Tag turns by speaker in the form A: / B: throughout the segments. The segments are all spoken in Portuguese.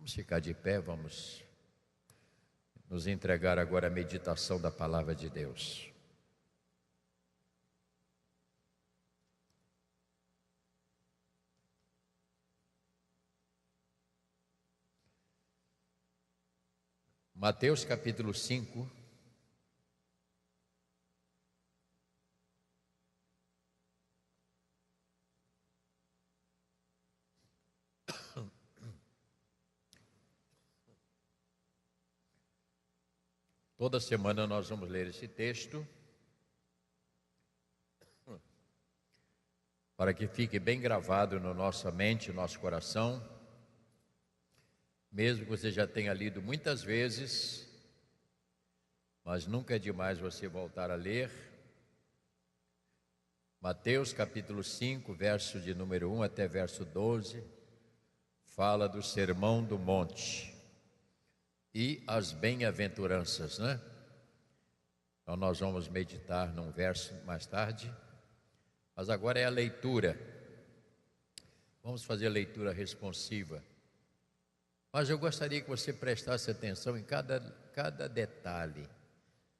A: Vamos ficar de pé, vamos nos entregar agora à meditação da palavra de Deus. Mateus capítulo 5. Toda semana nós vamos ler esse texto, para que fique bem gravado na nossa mente, no nosso coração, mesmo que você já tenha lido muitas vezes, mas nunca é demais você voltar a ler. Mateus capítulo 5, verso de número 1 até verso 12, fala do Sermão do Monte e as bem-aventuranças, né? Então nós vamos meditar num verso mais tarde, mas agora é a leitura. Vamos fazer a leitura responsiva. Mas eu gostaria que você prestasse atenção em cada detalhe.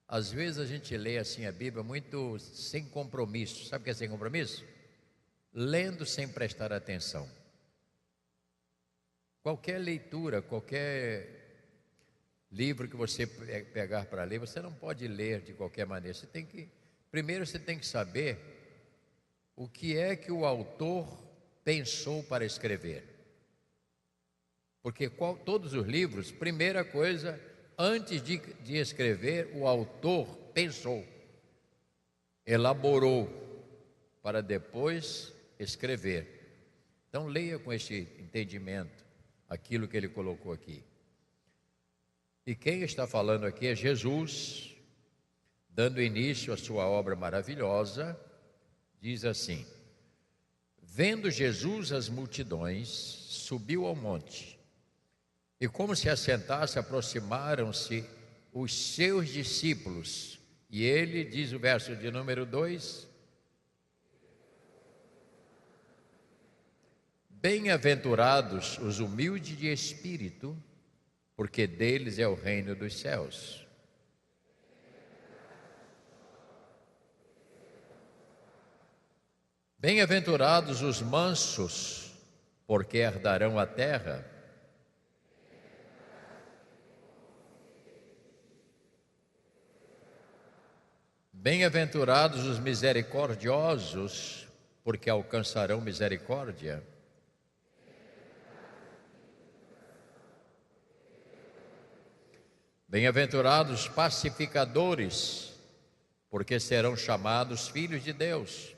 A: Às vezes a gente lê assim a Bíblia muito sem compromisso. Sabe o que é sem compromisso? Lendo sem prestar atenção. Qualquer leitura, qualquer livro que você pegar para ler, você não pode ler de qualquer maneira. Primeiro você tem que saber o que é que o autor pensou para escrever. Porque todos os livros, primeira coisa, antes de escrever, o autor pensou, elaborou, para depois escrever. Então leia com este entendimento aquilo que ele colocou aqui. E quem está falando aqui é Jesus, dando início à sua obra maravilhosa. Diz assim: vendo Jesus as multidões, subiu ao monte, e como se assentasse, aproximaram-se os seus discípulos, e ele, diz o verso de número 2, bem-aventurados os humildes de espírito, porque deles é o reino dos céus. Bem-aventurados os mansos, porque herdarão a terra. Bem-aventurados os misericordiosos, porque alcançarão misericórdia. Bem-aventurados os pacificadores, porque serão chamados filhos de Deus.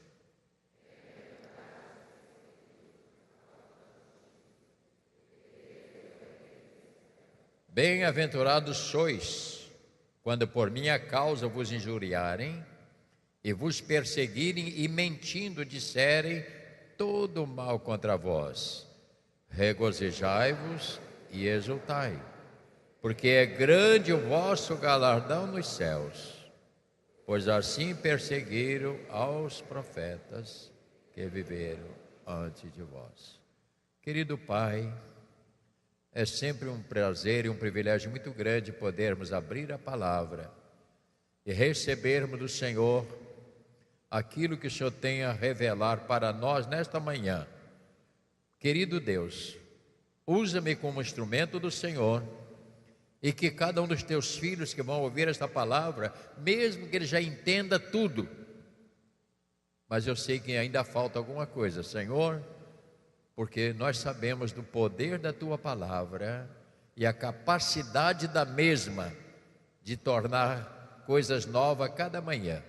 A: Bem-aventurados sois, quando por minha causa vos injuriarem, e vos perseguirem, e mentindo disserem todo mal contra vós. Regozijai-vos e exultai, porque é grande o vosso galardão nos céus, pois assim perseguiram aos profetas que viveram antes de vós. Querido Pai, é sempre um prazer e um privilégio muito grande podermos abrir a palavra e recebermos do Senhor aquilo que o Senhor tem a revelar para nós nesta manhã. Querido Deus, usa-me como instrumento do Senhor, e que cada um dos teus filhos que vão ouvir esta palavra, mesmo que ele já entenda tudo, mas eu sei que ainda falta alguma coisa, Senhor, porque nós sabemos do poder da tua palavra e a capacidade da mesma de tornar coisas novas a cada manhã.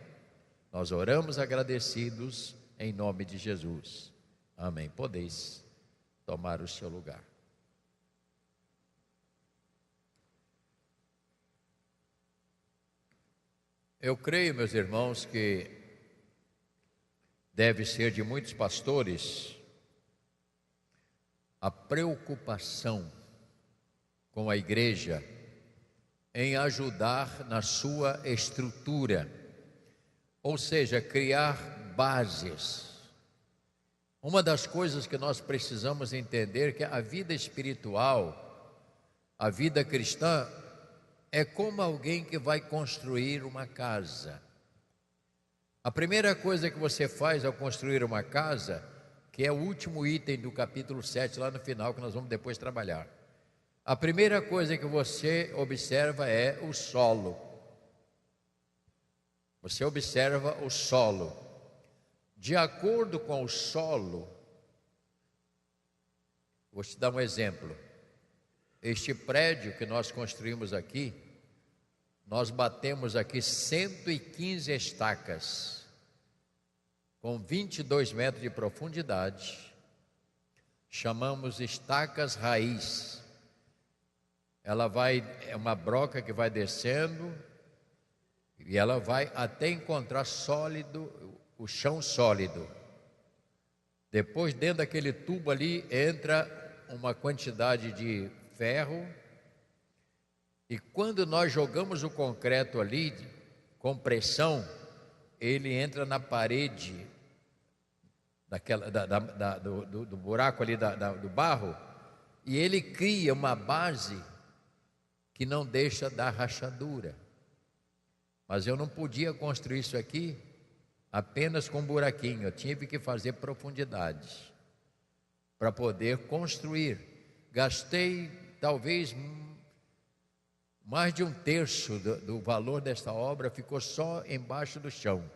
A: Nós oramos agradecidos em nome de Jesus. Amém. Podeis tomar o seu lugar. Eu creio, meus irmãos, que deve ser de muitos pastores a preocupação com a igreja em ajudar na sua estrutura, ou seja, criar bases. Uma das coisas que nós precisamos entender é que a vida espiritual A vida cristã é como alguém que vai construir uma casa. A primeira coisa que você faz ao construir uma casa, que é o último item do capítulo 7, lá no final, que nós vamos depois trabalhar. A primeira coisa que você observa é o solo. Você observa o solo. De acordo com o solo, vou te dar um exemplo. Este prédio que nós construímos aqui, nós batemos aqui 115 estacas, com 22 metros de profundidade, chamamos estacas raiz. Ela é uma broca que vai descendo, e ela vai até encontrar sólido, o chão sólido. Depois, dentro daquele tubo ali, entra uma quantidade de ferro, e quando nós jogamos o concreto ali, com pressão, ele entra na parede do buraco ali do barro, e ele cria uma base que não deixa dar rachadura. Mas eu não podia construir isso aqui apenas com buraquinho, eu tive que fazer profundidade para poder construir. Gastei talvez mais de um terço do valor desta obra, ficou só embaixo do chão.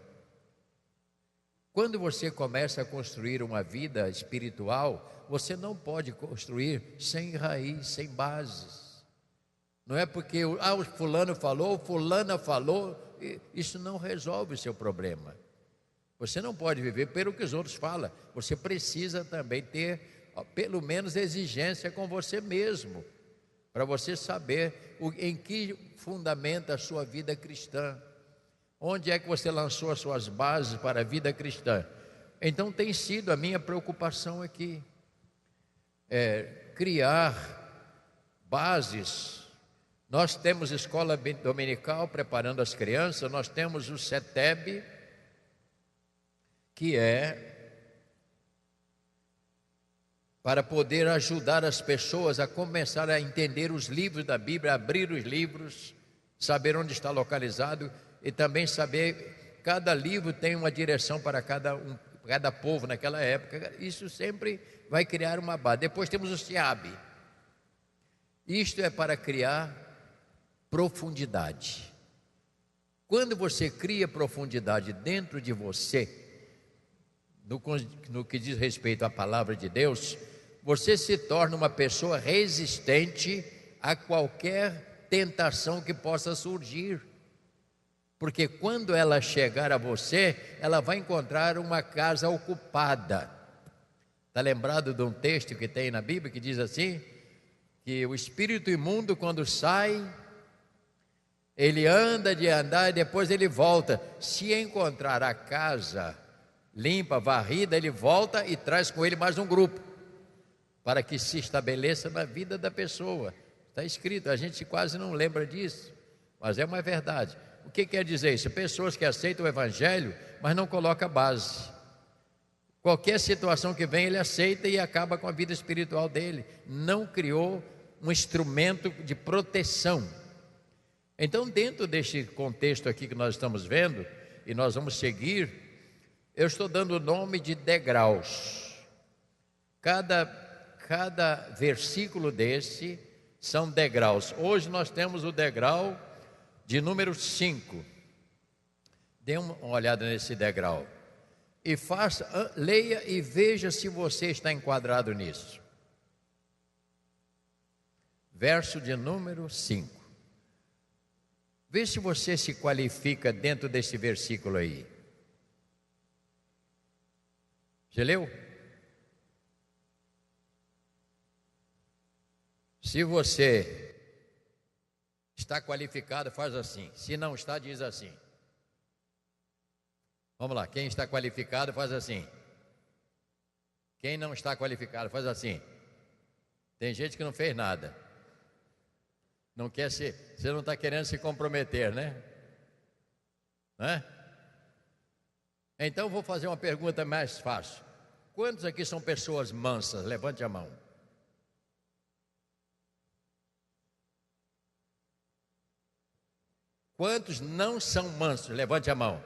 A: Quando você começa a construir uma vida espiritual, você não pode construir sem raiz, sem bases. Não é porque o fulano falou, fulana falou, isso não resolve o seu problema. Você não pode viver pelo que os outros falam. Você precisa também ter, pelo menos, exigência com você mesmo, para você saber em que fundamenta a sua vida cristã. Onde é que você lançou as suas bases para a vida cristã? Então tem sido a minha preocupação aqui, criar bases. Nós temos escola dominical preparando as crianças, nós temos o CETEB, que é para poder ajudar as pessoas a começar a entender os livros da Bíblia, abrir os livros, saber onde está localizado e também saber, cada livro tem uma direção para cada povo naquela época. Isso sempre vai criar uma base. Depois temos o SIAB. Isto é para criar profundidade. Quando você cria profundidade dentro de você, no que diz respeito à palavra de Deus, você se torna uma pessoa resistente a qualquer tentação que possa surgir. Porque quando ela chegar a você, ela vai encontrar uma casa ocupada. Está lembrado de um texto que tem na Bíblia que diz assim, que o espírito imundo, quando sai, ele anda de andar e depois ele volta. Se encontrar a casa limpa, varrida, ele volta e traz com ele mais um grupo, para que se estabeleça na vida da pessoa. Está escrito, a gente quase não lembra disso, mas é uma verdade. O que quer dizer isso? Pessoas que aceitam o Evangelho, mas não colocam a base. Qualquer situação que vem, ele aceita e acaba com a vida espiritual dele. Não criou um instrumento de proteção. Então, dentro deste contexto aqui que nós estamos vendo, e nós vamos seguir, eu estou dando o nome de degraus. Cada versículo desse são degraus. Hoje nós temos o degrau de número 5. Dê uma olhada nesse degrau e leia e veja se você está enquadrado nisso. Verso de número 5. Vê se você se qualifica dentro desse versículo aí. Você leu? Se você está qualificado, faz assim. Se não está, diz assim. Vamos lá, quem está qualificado, faz assim. Quem não está qualificado, faz assim. Tem gente que não fez nada. Não quer você não está querendo se comprometer, né? Então vou fazer uma pergunta mais fácil. Quantos aqui são pessoas mansas? Levante a mão. Quantos não são mansos? Levante a mão.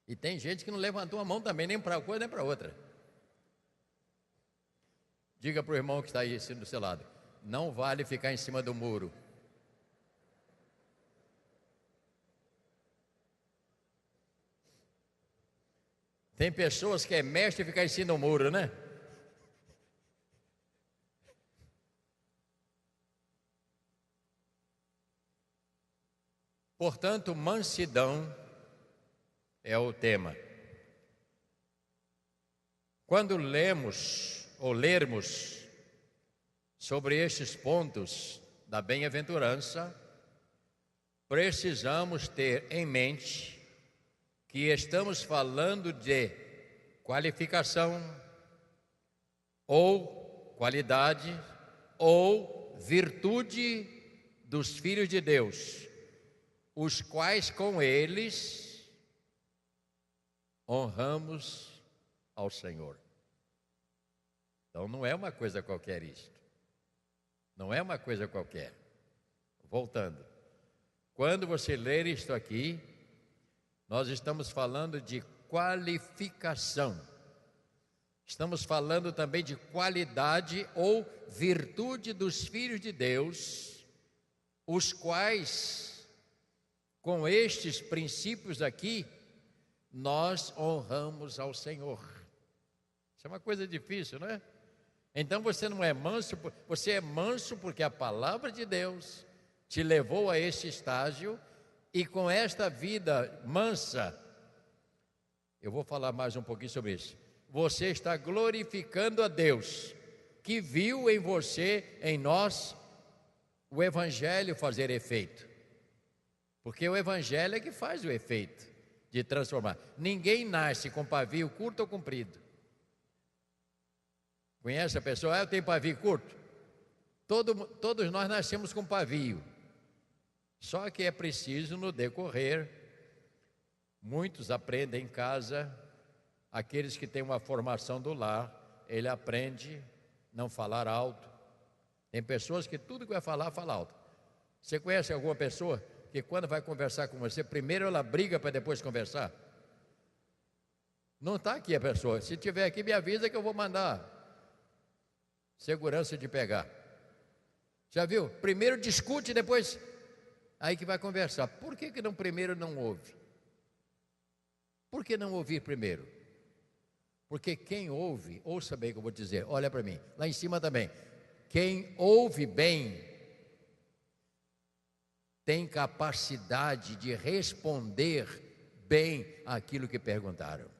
A: E tem gente que não levantou a mão também, nem para uma coisa nem para outra. Diga para o irmão que está aí do seu lado: não vale ficar em cima do muro. Tem pessoas que é mestre ficar em cima do muro, né? Portanto, mansidão é o tema. Quando lemos ou lermos sobre estes pontos da bem-aventurança, precisamos ter em mente que estamos falando de qualificação, ou qualidade, ou virtude dos filhos de Deus, os quais com eles honramos ao Senhor. Então não é uma coisa qualquer isto. Não é uma coisa qualquer. Voltando. Quando você ler isto aqui, nós estamos falando de qualificação. Estamos falando também de qualidade ou virtude dos filhos de Deus, os quais, com estes princípios aqui, nós honramos ao Senhor. Isso é uma coisa difícil, não é? Então você não é manso, você é manso porque a palavra de Deus te levou a este estágio, e com esta vida mansa, eu vou falar mais um pouquinho sobre isso, você está glorificando a Deus, que viu em você, em nós, o Evangelho fazer efeito. Porque o Evangelho é que faz o efeito de transformar. Ninguém nasce com pavio curto ou comprido. Conhece a pessoa? Eu tenho pavio curto. Todos nós nascemos com pavio. Só que é preciso, no decorrer, muitos aprendem em casa, aqueles que têm uma formação do lar, ele aprende não falar alto. Tem pessoas que tudo que vai falar, fala alto. Você conhece alguma pessoa que quando vai conversar com você, primeiro ela briga para depois conversar? Não está aqui a pessoa. Se tiver aqui, me avisa que eu vou mandar segurança de pegar. Já viu? Primeiro discute, depois aí que vai conversar. Por que não primeiro não ouve? Por que não ouvir primeiro? Porque quem ouve, ouça bem o que eu vou dizer, olha para mim, lá em cima também. Quem ouve bem tem capacidade de responder bem aquilo que perguntaram.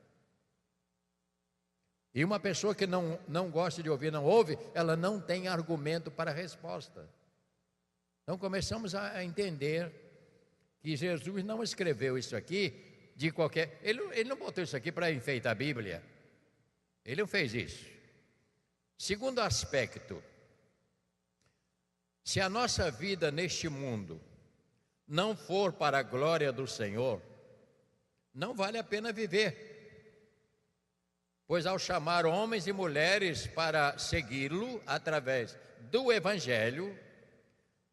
A: E uma pessoa que não gosta de ouvir, não ouve, ela não tem argumento para a resposta. Então começamos a entender que Jesus não escreveu isso aqui de qualquer... Ele não botou isso aqui para enfeitar a Bíblia. Ele não fez isso. Segundo aspecto, se a nossa vida neste mundo não for para a glória do Senhor, não vale a pena viver. Pois ao chamar homens e mulheres para segui-lo através do Evangelho,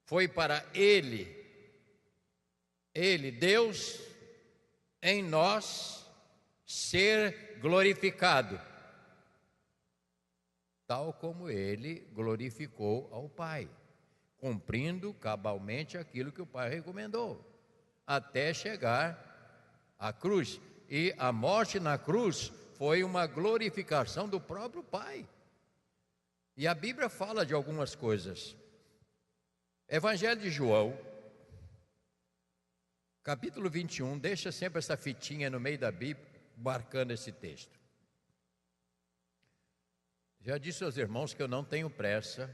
A: foi para Ele, Deus, em nós, ser glorificado, tal como Ele glorificou ao Pai, cumprindo cabalmente aquilo que o Pai recomendou, até chegar à cruz. E a morte na cruz foi uma glorificação do próprio Pai. E a Bíblia fala de algumas coisas. Evangelho de João, capítulo 21, deixa sempre essa fitinha no meio da Bíblia, marcando esse texto. Já disse aos irmãos que eu não tenho pressa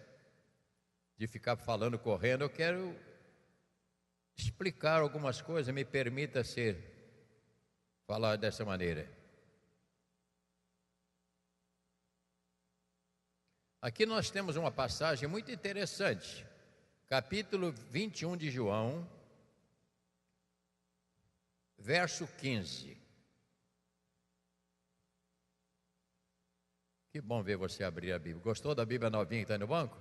A: de ficar falando, correndo. Eu quero explicar algumas coisas, me permita falar dessa maneira. Aqui nós temos uma passagem muito interessante, capítulo 21 de João, verso 15. Que bom ver você abrir a Bíblia. Gostou da Bíblia novinha que está no banco?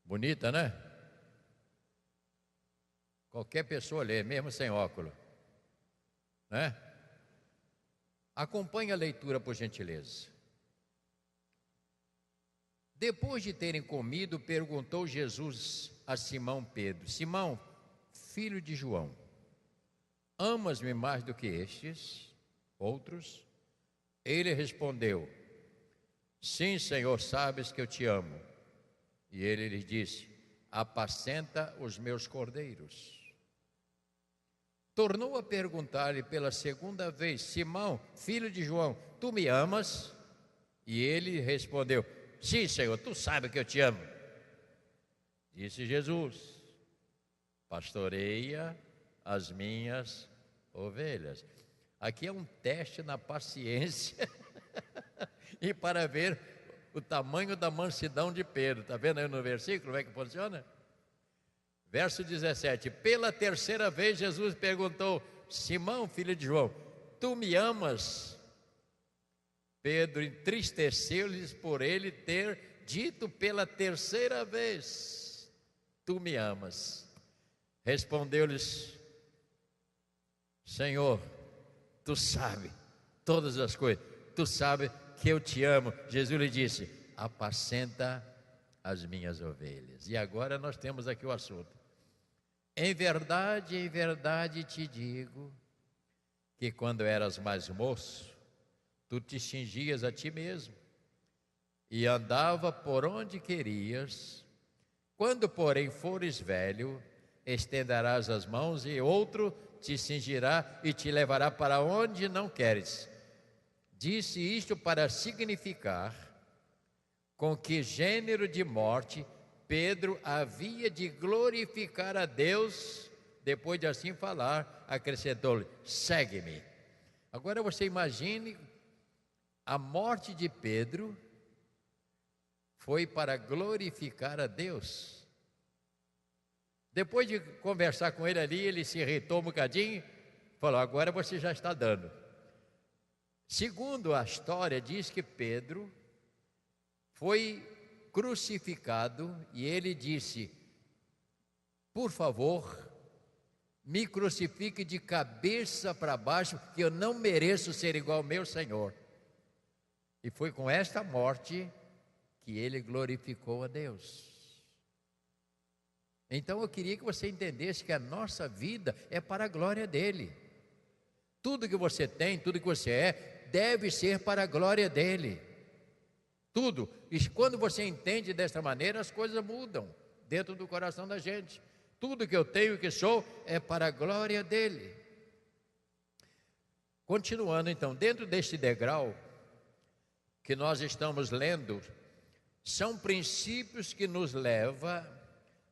A: Bonita, né? Qualquer pessoa lê, mesmo sem óculos, né? Acompanhe a leitura, por gentileza. Depois de terem comido, perguntou Jesus a Simão Pedro: Simão, filho de João, amas-me mais do que estes outros? Ele respondeu: Sim, Senhor, sabes que eu te amo. E ele lhe disse: apacenta os meus cordeiros. Tornou a perguntar-lhe pela segunda vez: Simão, filho de João, tu me amas? E ele respondeu: Sim, Senhor, tu sabes que eu te amo. Disse Jesus: pastoreia as minhas ovelhas. Aqui é um teste na paciência e para ver o tamanho da mansidão de Pedro. Está vendo aí no versículo como é que funciona? Verso 17: pela terceira vez Jesus perguntou: Simão, filho de João, tu me amas? Pedro entristeceu-lhes por ele ter dito pela terceira vez: tu me amas. Respondeu-lhes: Senhor, tu sabes todas as coisas, tu sabes que eu te amo. Jesus lhe disse: apacenta as minhas ovelhas. E agora nós temos aqui o assunto. Em verdade te digo que quando eras mais moço, tu te cingias a ti mesmo e andava por onde querias. Quando, porém, fores velho, estenderás as mãos e outro te cingirá e te levará para onde não queres. Disse isto para significar com que gênero de morte Pedro havia de glorificar a Deus. Depois de assim falar, acrescentou-lhe: segue-me. Agora você imagine, a morte de Pedro foi para glorificar a Deus. Depois de conversar com ele ali, ele se irritou um bocadinho, falou: agora você já está dando. Segundo a história, diz que Pedro foi crucificado e ele disse: por favor, me crucifique de cabeça para baixo, que eu não mereço ser igual ao meu Senhor. E foi com esta morte que ele glorificou a Deus. Então eu queria que você entendesse que a nossa vida é para a glória dele. Tudo que você tem, tudo que você é, deve ser para a glória dele. Tudo. E quando você entende desta maneira, as coisas mudam dentro do coração da gente. Tudo que eu tenho e que sou é para a glória dele. Continuando então, dentro deste degrau que nós estamos lendo, são princípios que nos levam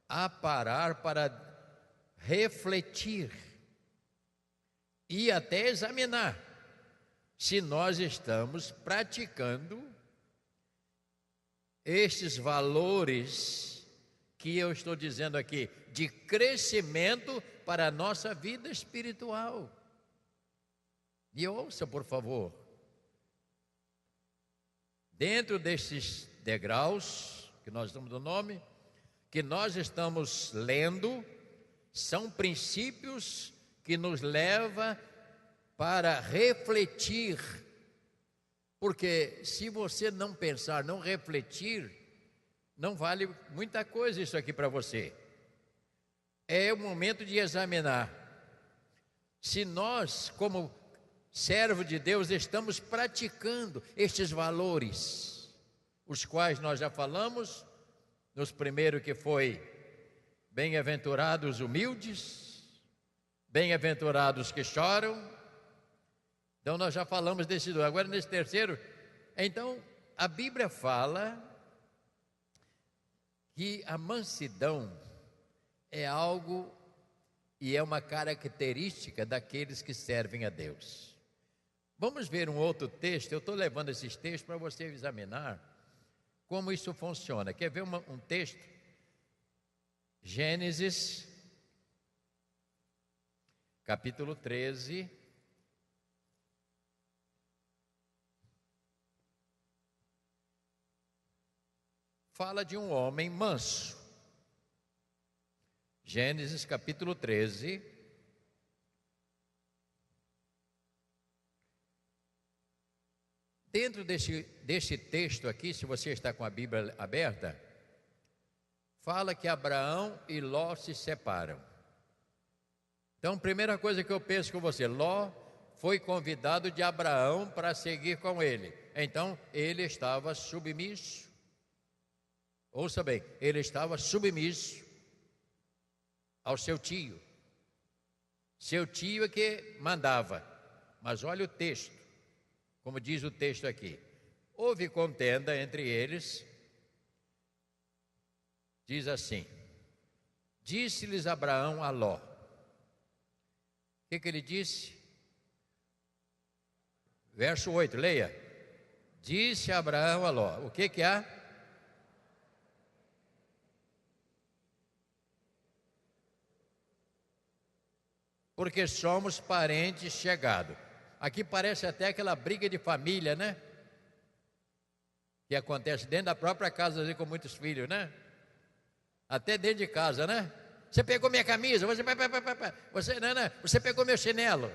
A: a parar para refletir e até examinar se nós estamos praticando estes valores que eu estou dizendo aqui, de crescimento para a nossa vida espiritual. E ouça, por favor, dentro destes degraus que nós damos o nome, que nós estamos lendo, são princípios que nos levam para refletir. Porque se você não pensar, não refletir, não vale muita coisa isso aqui para você. É o momento de examinar se nós, como servo de Deus, estamos praticando estes valores, os quais nós já falamos, nos primeiros que foi: bem-aventurados humildes, bem-aventurados que choram. Então nós já falamos desse dois. Agora nesse terceiro, então a Bíblia fala que a mansidão é algo e é uma característica daqueles que servem a Deus. Vamos ver um outro texto. Eu estou levando esses textos para você examinar como isso funciona. Quer ver um texto? Gênesis, capítulo 13. Fala de um homem manso. Gênesis capítulo 13. Dentro deste texto aqui, se você está com a Bíblia aberta, fala que Abraão e Ló se separam. Então, primeira coisa que eu penso com você, Ló foi convidado de Abraão para seguir com ele. Então, ele estava submisso. Ouça bem, ele estava submisso ao seu tio. Seu tio é que mandava. Mas olha o texto, como diz o texto aqui. Houve contenda entre eles. Diz assim: disse-lhes Abraão a Ló. O que ele disse? Verso 8, leia. Disse Abraão a Ló. O que há? Porque somos parentes chegados. Aqui parece até aquela briga de família, né? Que acontece dentro da própria casa, às vezes, com muitos filhos, né? Até dentro de casa, né? Você pegou minha camisa, você pegou meu chinelo.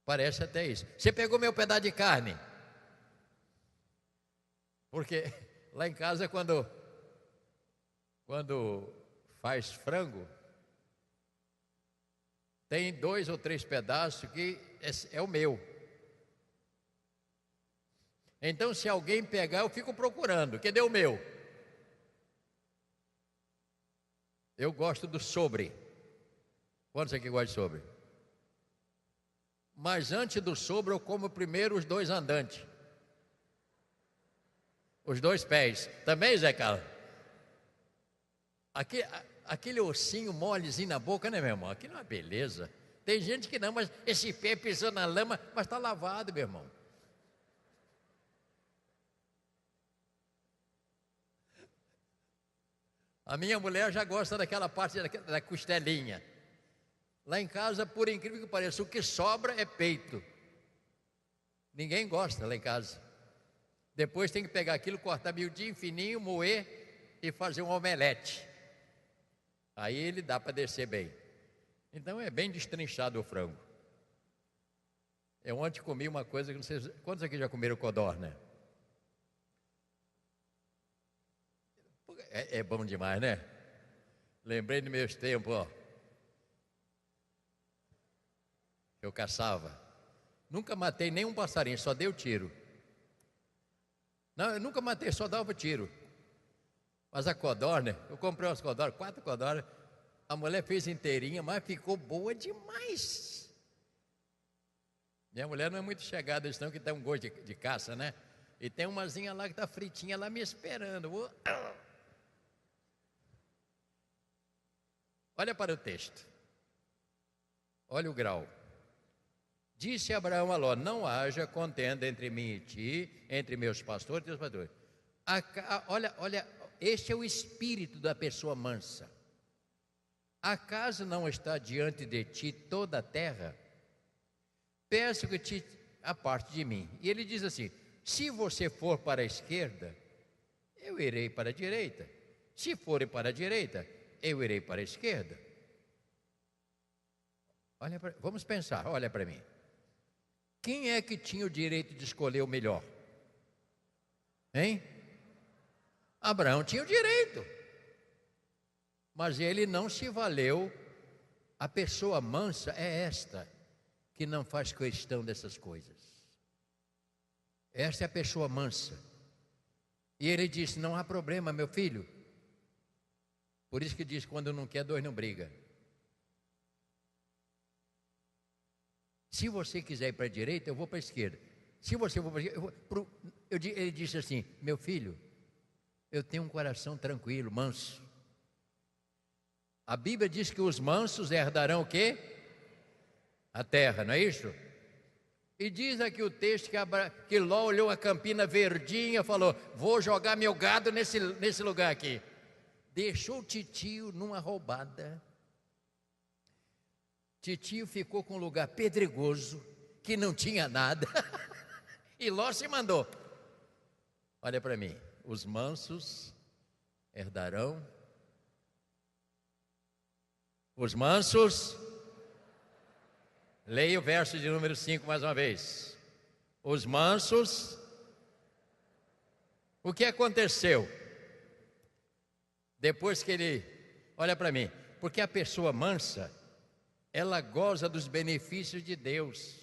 A: Parece até isso. Você pegou meu pedaço de carne. Porque lá em casa, quando faz frango, tem 2 ou 3 pedaços que é o meu. Então, se alguém pegar, eu fico procurando. Cadê o meu? Eu gosto do sobre. Quantos aqui gostam de sobre? Mas antes do sobre, eu como primeiro os 2 andantes. Os 2 pés. Também, Zé Carlos? Aquele ossinho molezinho na boca, né, meu irmão? Aquilo é uma beleza. Tem gente que não, mas esse pé pisou na lama, mas está lavado, meu irmão. A minha mulher já gosta daquela parte da costelinha. Lá em casa, por incrível que pareça, o que sobra é peito. Ninguém gosta lá em casa. Depois tem que pegar aquilo, cortar miudinho, fininho, moer e fazer um omelete. Aí ele dá para descer bem. Então é bem destrinchado o frango. Eu ontem comi uma coisa que não sei... Quantos aqui já comeram codorna? É bom demais, né? Lembrei dos meus tempos, ó. Eu caçava. Nunca matei nenhum passarinho, só dei o tiro. Não, eu nunca matei, só dava tiro. Mas a codorna, eu comprei umas codornas, 4 codornas. A mulher fez inteirinha, mas ficou boa demais. Minha mulher não é muito chegada, senão que tem um gosto de caça, né? E tem umazinha lá que está fritinha lá me esperando. Olha para o texto. Olha o grau. Disse Abraão a Ló: não haja contenda entre mim e ti, entre meus pastores e teus pastores. Olha, este é o espírito da pessoa mansa. Acaso não está diante de ti toda a terra? Peço que te aparte de mim. E ele diz assim: se você for para a esquerda, eu irei para a direita. Se for para a direita, eu irei para a esquerda. Vamos pensar, olha para mim. Quem é que tinha o direito de escolher o melhor? Hein? Abraão tinha o direito. Mas ele não se valeu. A pessoa mansa é esta, que não faz questão dessas coisas. Esta é a pessoa mansa. E ele disse: não há problema, meu filho. Por isso que diz: quando não quer, 2 não briga. Se você quiser ir para a direita, eu vou para a esquerda. Se você for para a esquerda, ele disse assim: meu filho, eu tenho um coração tranquilo, manso. A Bíblia diz que os mansos herdarão o quê? A terra, não é isso? E diz aqui o texto que Ló olhou a campina verdinha e falou: vou jogar meu gado nesse lugar aqui. Deixou o titio numa roubada. Titio ficou com um lugar pedregoso, que não tinha nada. E Ló se mandou. Olha para mim: os mansos herdarão Os mansos. Leia o verso de número 5 mais uma vez. Os mansos. O que aconteceu? Depois que ele... Olha para mim. Porque a pessoa mansa, ela goza dos benefícios de Deus.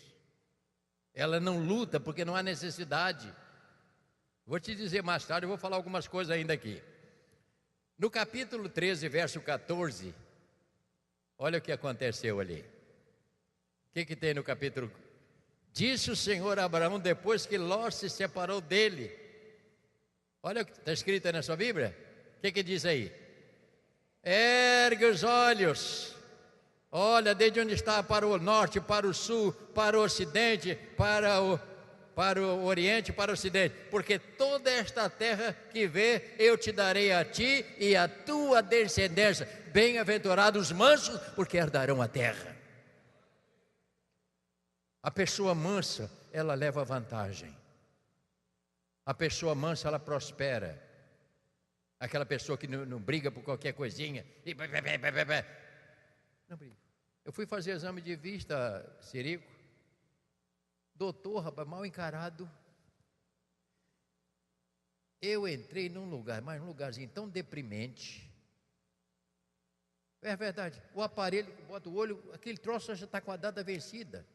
A: Ela não luta porque não há necessidade. Vou te dizer mais tarde, eu vou falar algumas coisas ainda aqui. No capítulo 13, verso 14, olha o que aconteceu ali. O que tem no capítulo? Disse o Senhor a Abraão depois que Ló se separou dele. Olha o que está escrito aí na sua Bíblia. O que diz aí? Ergue os olhos. Olha, desde onde está para o norte, para o sul, para o ocidente, para o oriente, para o ocidente. Porque toda esta terra que vê, eu te darei a ti e a tua descendência. Bem-aventurados os mansos, porque herdarão a terra. A pessoa mansa, ela leva vantagem. A pessoa mansa, ela prospera. Aquela pessoa que não briga por qualquer coisinha. Não briga. Eu fui fazer exame de vista, Cirico. Doutor, rapaz, mal encarado. Eu entrei num lugar, mas um lugarzinho tão deprimente. É verdade, o aparelho que bota o olho, aquele troço já está com a data vencida.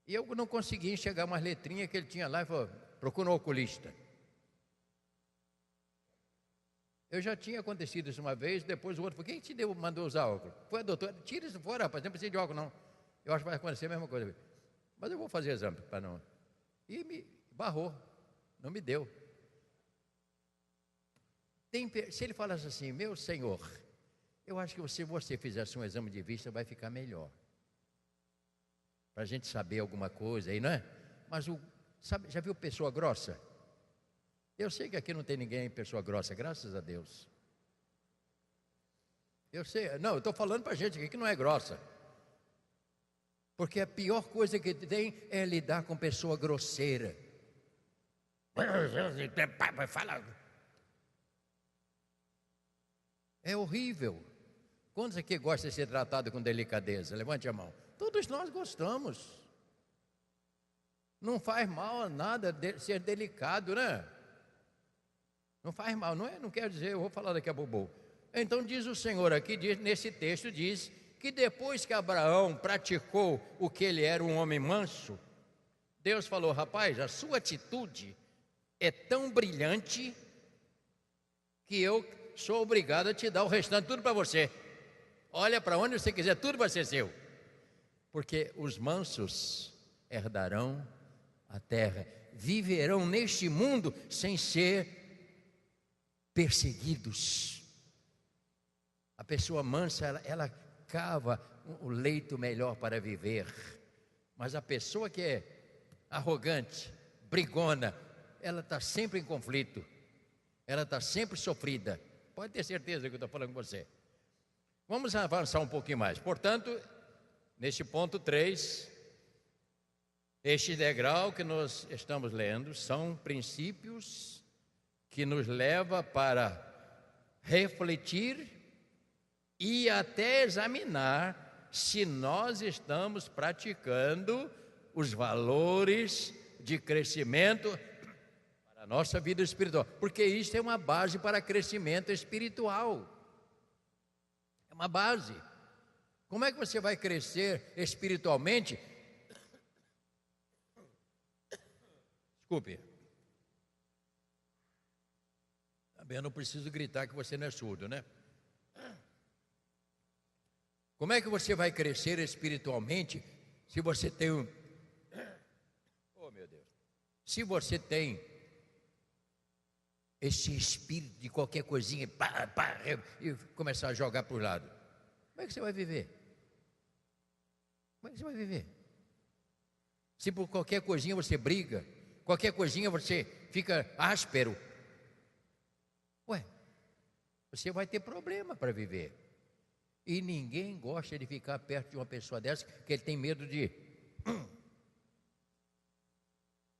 A: E eu não consegui enxergar umas letrinhas que ele tinha lá e falou: procura um oculista. Eu já tinha acontecido isso uma vez, depois o outro falou: quem te mandou usar óculos? Foi a doutora. Tira isso fora, rapaz, não precisa de óculos não. Eu acho que vai acontecer a mesma coisa. Mas eu vou fazer exame para não. E me barrou, não me deu. Se ele falasse assim: meu senhor, eu acho que se você fizesse um exame de vista vai ficar melhor. Para a gente saber alguma coisa aí, não é? Mas sabe, já viu pessoa grossa? Eu sei que aqui não tem ninguém pessoa grossa, graças a Deus. Eu sei, não, eu estou falando para a gente aqui que não é grossa. Porque a pior coisa que tem é lidar com pessoa grosseira. Fala. É horrível. Quantos aqui gostam de ser tratado com delicadeza? Levante a mão. Todos nós gostamos. Não faz mal a nada ser delicado, né? Não faz mal, não é? Não quer dizer, eu vou falar daqui a pouco. Então diz o Senhor aqui, nesse texto diz que depois que Abraão praticou o que ele era um homem manso, Deus falou: rapaz, a sua atitude é tão brilhante que eu sou obrigado a te dar o restante tudo para você. Olha para onde você quiser, tudo vai ser seu. Porque os mansos herdarão a terra, viverão neste mundo sem ser perseguidos. A pessoa mansa, ela cava o leito melhor para viver. Mas a pessoa que é arrogante, brigona, ela está sempre em conflito. Ela está sempre sofrida. Pode ter certeza que eu estou falando com você. Vamos avançar um pouquinho mais. Portanto, neste ponto 3, este degrau que nós estamos lendo são princípios que nos leva para refletir e até examinar se nós estamos praticando os valores de crescimento para a nossa vida espiritual, porque isso é uma base para crescimento espiritual. É uma base. Como é que você vai crescer espiritualmente? Desculpe. Eu não preciso gritar que você não é surdo, né? Como é que você vai crescer espiritualmente se você tem oh, meu Deus. Se você tem esse espírito de qualquer coisinha e começar a jogar para o lado, como é que você vai viver? Como é que você vai viver? Se por qualquer coisinha você briga, qualquer coisinha você fica áspero, você vai ter problema para viver. E ninguém gosta de ficar perto de uma pessoa dessa, que ele tem medo de...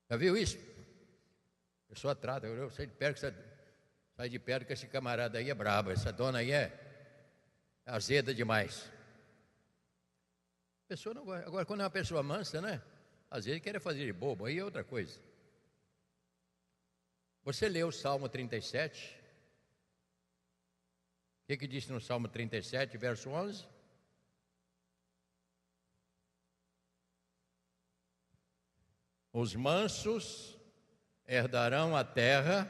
A: Já viu isso? A pessoa trata, eu sai de perto que esse camarada aí é brabo, essa dona aí é... azeda demais. A pessoa não gosta. Agora, quando é uma pessoa mansa, né? Às vezes quer fazer de bobo, aí é outra coisa. Você leu o Salmo 37? O que diz no Salmo 37, verso 11? Os mansos herdarão a terra.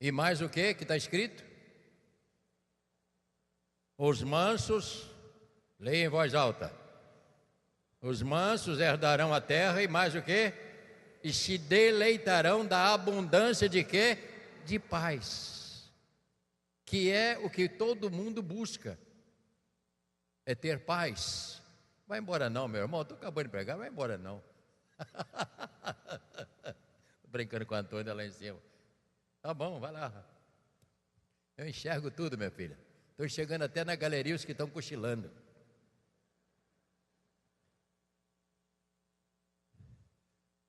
A: E mais o que está escrito? Os mansos, leia em voz alta. Os mansos herdarão a terra e mais o que? E se deleitarão da abundância de quê? De paz. Que é o que todo mundo busca. É ter paz. Vai embora não, meu irmão. Estou acabando de pregar, vai embora não. Brincando com a Antônia lá em cima. Tá bom, vai lá. Eu enxergo tudo, minha filha. Estou chegando até na galeria os que estão cochilando.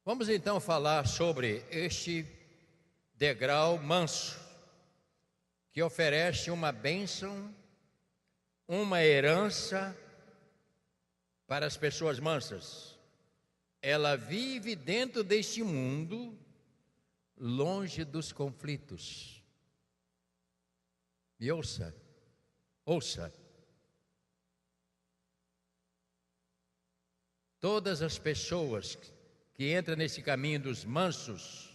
A: Vamos então falar sobre este degrau manso, que oferece uma bênção, uma herança para as pessoas mansas. Ela vive dentro deste mundo, longe dos conflitos. E ouça. Todas as pessoas que entram nesse caminho dos mansos,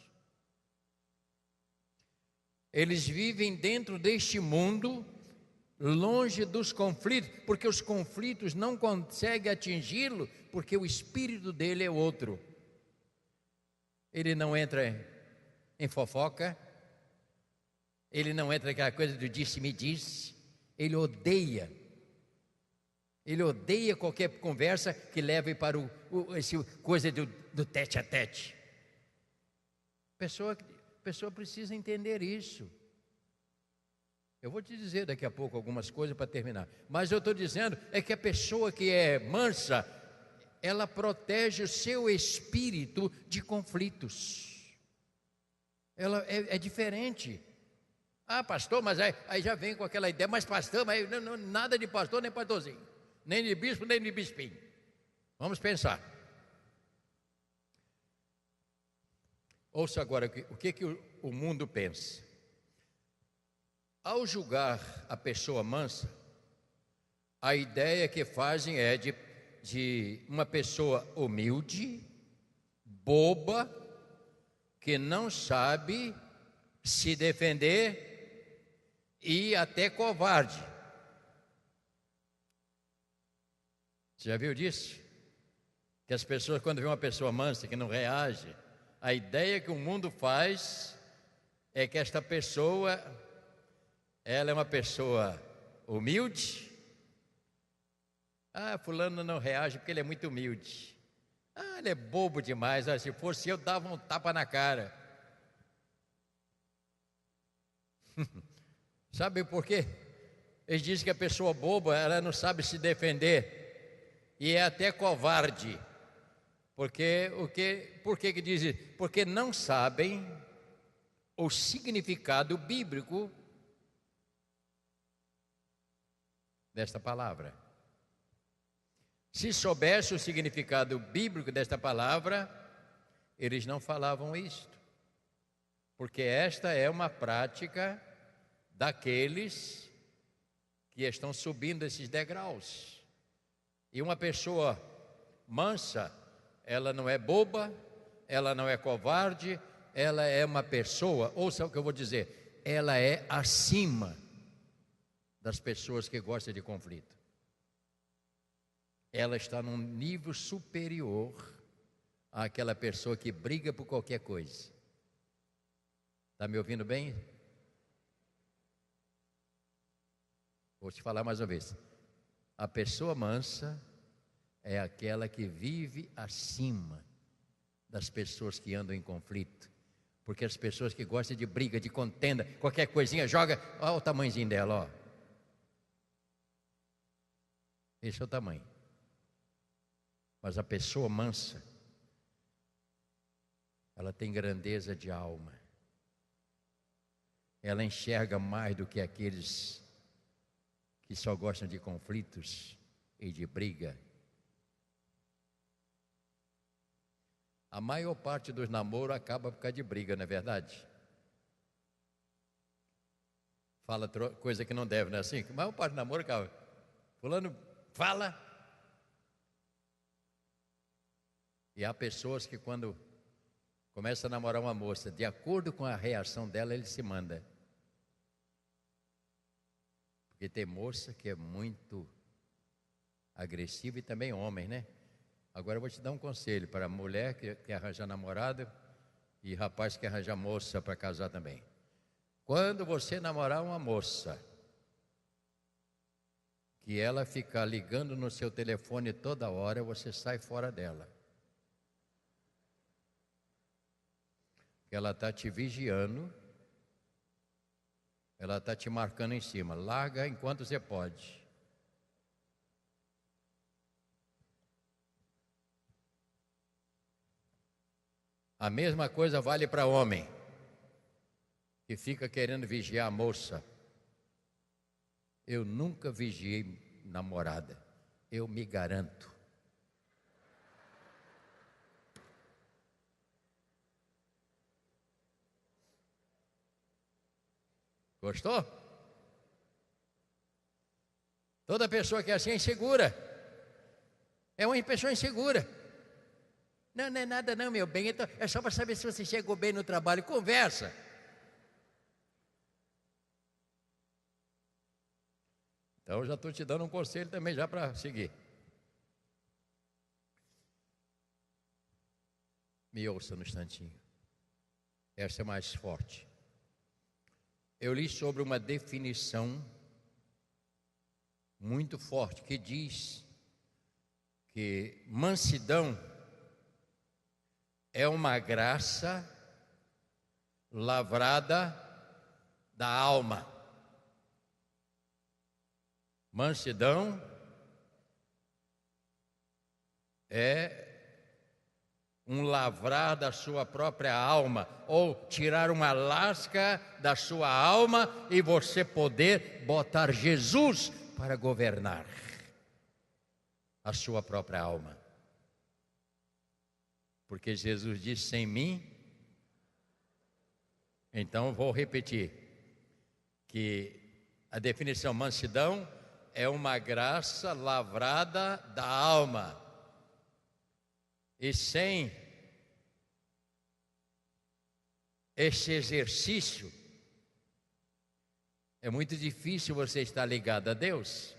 A: eles vivem dentro deste mundo, longe dos conflitos, porque os conflitos não conseguem atingi-lo, porque o espírito dele é outro. Ele não entra em fofoca, ele não entra naquela coisa do disse-me-disse, ele odeia qualquer conversa que leve para essa coisa do tete a tete. A pessoa precisa entender isso. Eu vou te dizer daqui a pouco algumas coisas para terminar. Mas eu estou dizendo é que a pessoa que é mansa, ela protege o seu espírito de conflitos. Ela é diferente. Ah, pastor, mas aí já vem com aquela ideia, mas pastor, mas não, nada de pastor nem pastorzinho, nem de bispo nem de bispinho. Vamos pensar. Ouça agora o que o mundo pensa. Ao julgar a pessoa mansa, a ideia que fazem é de uma pessoa humilde, boba, que não sabe se defender e até covarde. Você já viu disso? Que as pessoas, quando vê uma pessoa mansa que não reage, a ideia que o mundo faz é que esta pessoa, ela é uma pessoa humilde. Ah, fulano não reage porque ele é muito humilde. Ah, ele é bobo demais. Ah, se fosse eu, dava um tapa na cara. Sabe por quê? Eles dizem que a pessoa boba, ela não sabe se defender e é até covarde. Por que dizem? Porque não sabem o significado bíblico desta palavra. Se soubesse o significado bíblico desta palavra, eles não falavam isto. Porque esta é uma prática daqueles que estão subindo esses degraus. E uma pessoa mansa, ela não é boba, ela não é covarde, ela é uma pessoa, ouça o que eu vou dizer, ela é acima das pessoas que gostam de conflito. Ela está num nível superior àquela pessoa que briga por qualquer coisa. Está me ouvindo bem? Vou te falar mais uma vez. A pessoa mansa é aquela que vive acima das pessoas que andam em conflito. Porque as pessoas que gostam de briga, de contenda, qualquer coisinha, joga, olha o tamanhozinho dela, ó. Esse é o tamanho. Mas a pessoa mansa, ela tem grandeza de alma. Ela enxerga mais do que aqueles que só gostam de conflitos e de briga. A maior parte dos namoros acaba por causa de briga, não é verdade? Fala coisa que não deve, não é assim? A maior parte do namoro acaba. Fulano fala. E há pessoas que quando começa a namorar uma moça, de acordo com a reação dela, ele se manda. Porque tem moça que é muito agressiva e também homem, né? Agora eu vou te dar um conselho para mulher que quer arranjar namorado e rapaz que quer arranjar moça para casar também. Quando você namorar uma moça, que ela ficar ligando no seu telefone toda hora, você sai fora dela. Porque ela está te vigiando, ela está te marcando em cima. Larga enquanto você pode. A mesma coisa vale para homem, que fica querendo vigiar a moça. Eu nunca vigiei namorada, eu me garanto. Gostou? Toda pessoa que é assim é insegura. É uma pessoa insegura. Não, não é nada não, meu bem. Então, é só para saber se você chegou bem no trabalho. Conversa. Então, eu já estou te dando um conselho também já para seguir. Me ouça no instantinho. Essa é mais forte. Eu li sobre uma definição muito forte que diz que mansidão é uma graça lavrada da alma. Mansidão é um lavrar da sua própria alma, ou tirar uma lasca da sua alma e você poder botar Jesus para governar a sua própria alma. Porque Jesus disse: sem mim. Então vou repetir que a definição mansidão é uma graça lavrada da alma. E sem esse exercício, é muito difícil você estar ligado a Deus.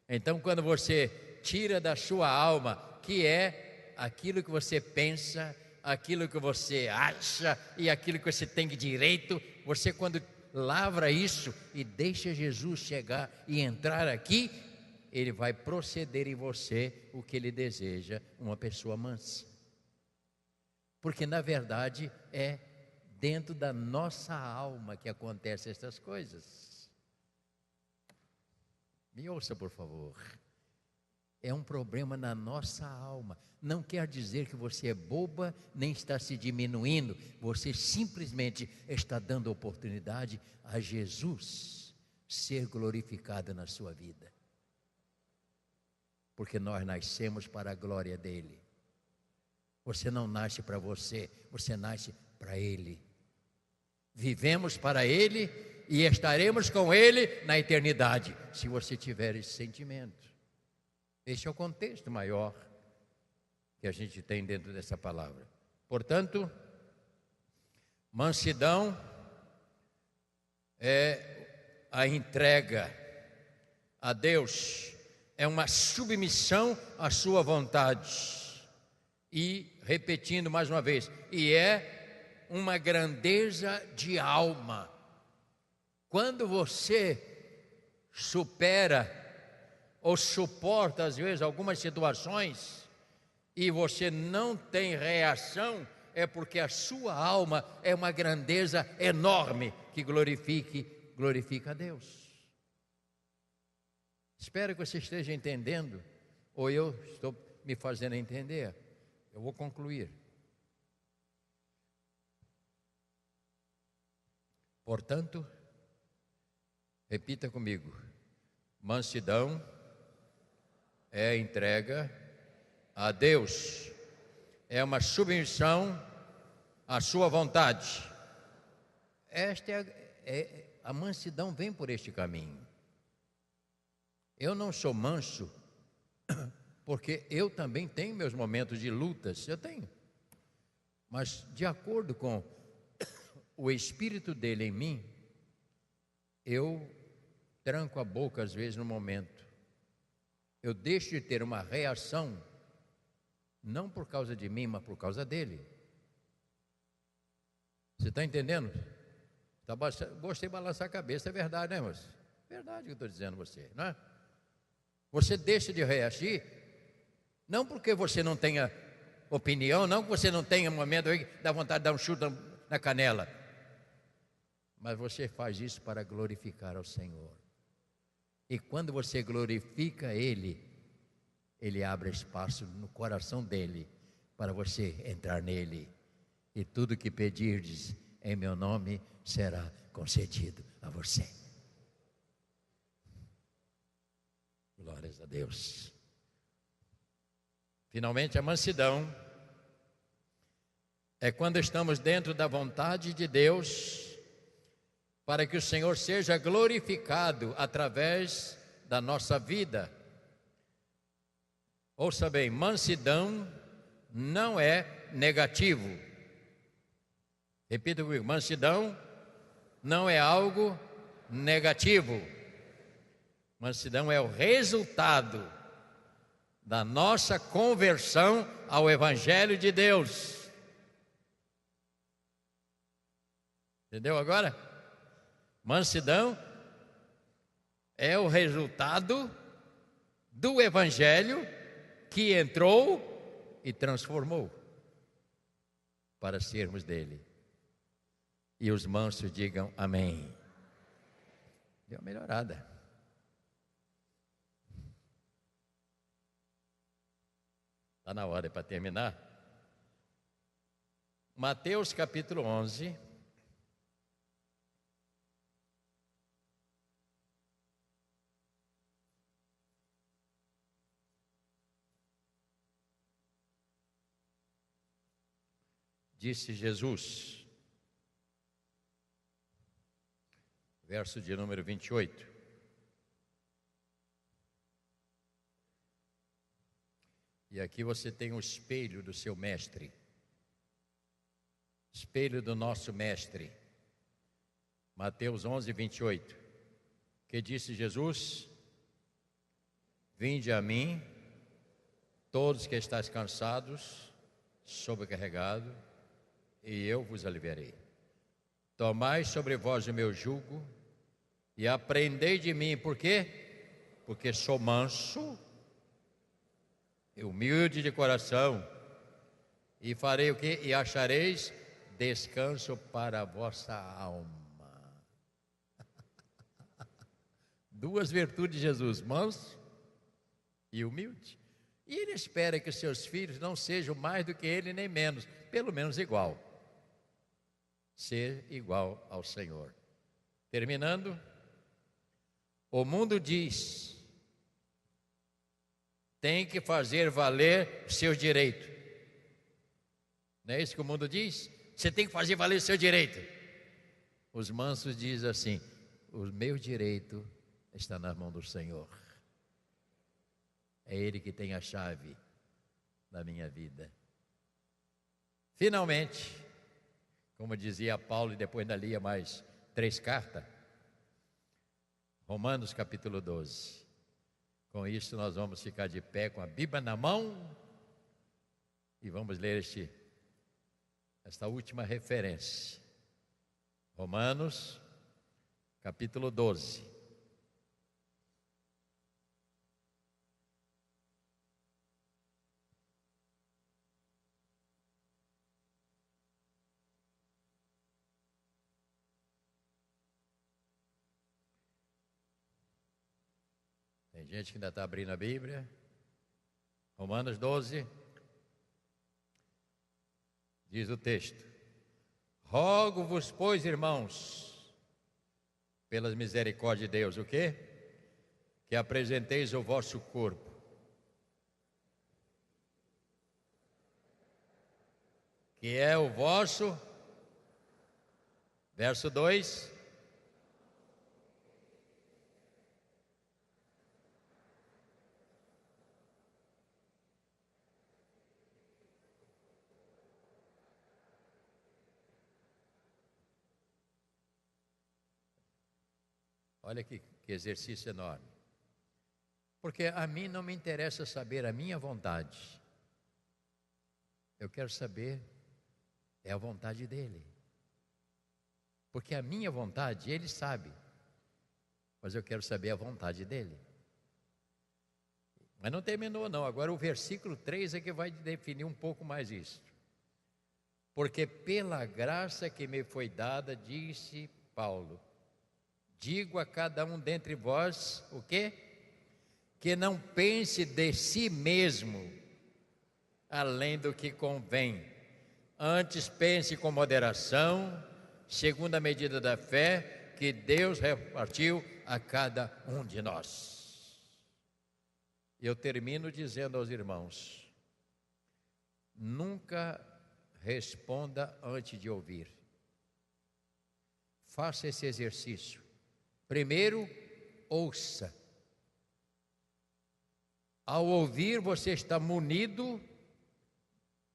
A: Então, quando você tira da sua alma, que é aquilo que você pensa, aquilo que você acha e aquilo que você tem de direito, você quando lavra isso e deixa Jesus chegar e entrar aqui, Ele vai proceder em você o que Ele deseja, uma pessoa mansa. Porque na verdade é dentro da nossa alma que acontecem essas coisas. Me ouça, por favor. É um problema na nossa alma. Não quer dizer que você é boba, nem está se diminuindo. Você simplesmente está dando oportunidade a Jesus ser glorificado na sua vida. Porque nós nascemos para a glória dele. Você não nasce para você, você nasce para Ele. Vivemos para Ele e estaremos com Ele na eternidade, se você tiver esse sentimento. Este é o contexto maior que a gente tem dentro dessa palavra. Portanto, mansidão é a entrega a Deus, é uma submissão à sua vontade. E, repetindo mais uma vez, e é uma grandeza de alma. Quando você supera ou suporta, às vezes, algumas situações, e você não tem reação, é porque a sua alma é uma grandeza enorme que glorifica a Deus. Espero que você esteja entendendo, ou eu estou me fazendo entender. Eu vou concluir. Portanto, repita comigo: Mansidão é entrega a Deus, é uma submissão à sua vontade. Esta a mansidão vem por este caminho. Eu não sou manso porque eu também tenho meus momentos de lutas, eu tenho. Mas de acordo com o Espírito dele em mim, eu tranco a boca às vezes no momento. Eu deixo de ter uma reação, não por causa de mim, mas por causa dele. Você está entendendo? Gostei de balançar a cabeça, é verdade, né, moço? Verdade o que eu estou dizendo a você, não é? Você deixa de reagir, não porque você não tenha opinião, não que você não tenha momento aí, dá vontade de dar um chute na canela, mas você faz isso para glorificar ao Senhor. E quando você glorifica Ele, Ele abre espaço no coração dele para você entrar nele. E tudo que pedirdes em meu nome será concedido a você. Glórias a Deus. Finalmente, a mansidão é quando estamos dentro da vontade de Deus, para que o Senhor seja glorificado através da nossa vida. Ouça bem, mansidão não é negativo. Repita comigo, mansidão não é algo negativo. Mansidão é o resultado da nossa conversão ao Evangelho de Deus. Entendeu agora? Mansidão é o resultado do Evangelho que entrou e transformou para sermos dele. E os mansos digam amém. Deu uma melhorada. Está na hora para terminar. Mateus capítulo 11. Disse Jesus, verso de número 28. E aqui você tem o espelho do seu mestre, espelho do nosso mestre. Mateus 11, 28. Que disse Jesus? Vinde a mim, todos que estáis cansados, sobrecarregados, e eu vos aliviarei. Tomai sobre vós o meu jugo e aprendei de mim. Por quê? Porque sou manso e humilde de coração, e farei o quê? E achareis descanso para a vossa alma. Duas virtudes de Jesus, manso e humilde. E ele espera que os seus filhos não sejam mais do que ele, nem menos, pelo menos igual. Ser igual ao Senhor. Terminando, o mundo diz, tem que fazer valer seus direitos. Não é isso que o mundo diz? Você tem que fazer valer seu direito. Os mansos dizem assim, o meu direito está na mão do Senhor. É Ele que tem a chave da minha vida. Finalmente, como dizia Paulo, e depois ainda lia mais 3 cartas, Romanos capítulo 12. Com isso nós vamos ficar de pé com a Bíblia na mão e vamos ler esta última referência. Romanos capítulo 12. Tem gente que ainda está abrindo a Bíblia. Romanos 12. Diz o texto: rogo-vos, pois, irmãos, pelas misericórdias de Deus, o quê? que apresenteis o vosso corpo que é o vosso, verso 2, olha que exercício enorme. Porque a mim não me interessa saber a minha vontade. Eu quero saber a vontade dele. Porque a minha vontade, ele sabe. Mas eu quero saber a vontade dele. Mas não terminou não. Agora o versículo 3 é que vai definir um pouco mais isso. Porque pela graça que me foi dada, disse Paulo, digo a cada um dentre vós, o quê? Que não pense de si mesmo, além do que convém. Antes pense com moderação, segundo a medida da fé que Deus repartiu a cada um de nós. Eu termino dizendo aos irmãos, nunca responda antes de ouvir. Faça esse exercício. Primeiro, ouça. Ao ouvir, você está munido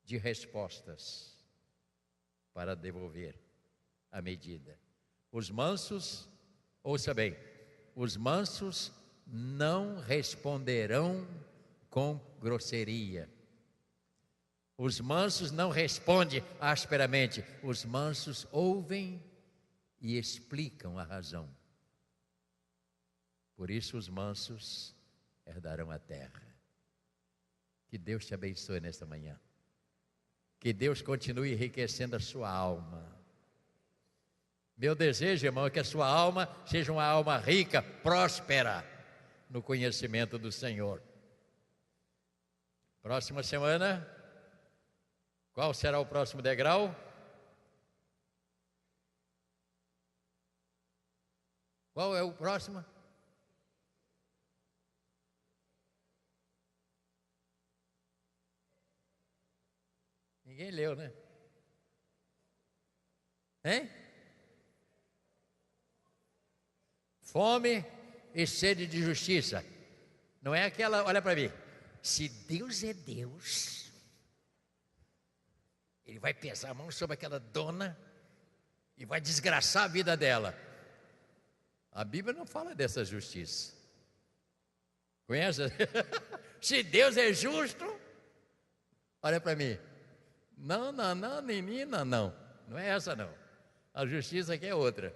A: de respostas para devolver a medida. Os mansos, ouça bem, os mansos não responderão com grosseria. Os mansos não respondem asperamente, os mansos ouvem e explicam a razão. Por isso os mansos herdarão a terra. Que Deus te abençoe nesta manhã. Que Deus continue enriquecendo a sua alma. Meu desejo, irmão, é que a sua alma seja uma alma rica, próspera no conhecimento do Senhor. Próxima semana, qual será o próximo degrau? Qual é o próximo? Ninguém leu, né? Hein? Fome e sede de justiça. Não é aquela, olha para mim. Se Deus é Deus, Ele vai pesar a mão sobre aquela dona e vai desgraçar a vida dela. A Bíblia não fala dessa justiça. Conhece? Se Deus é justo, olha para mim. Não, menina, não. Não é essa não. A justiça aqui é outra.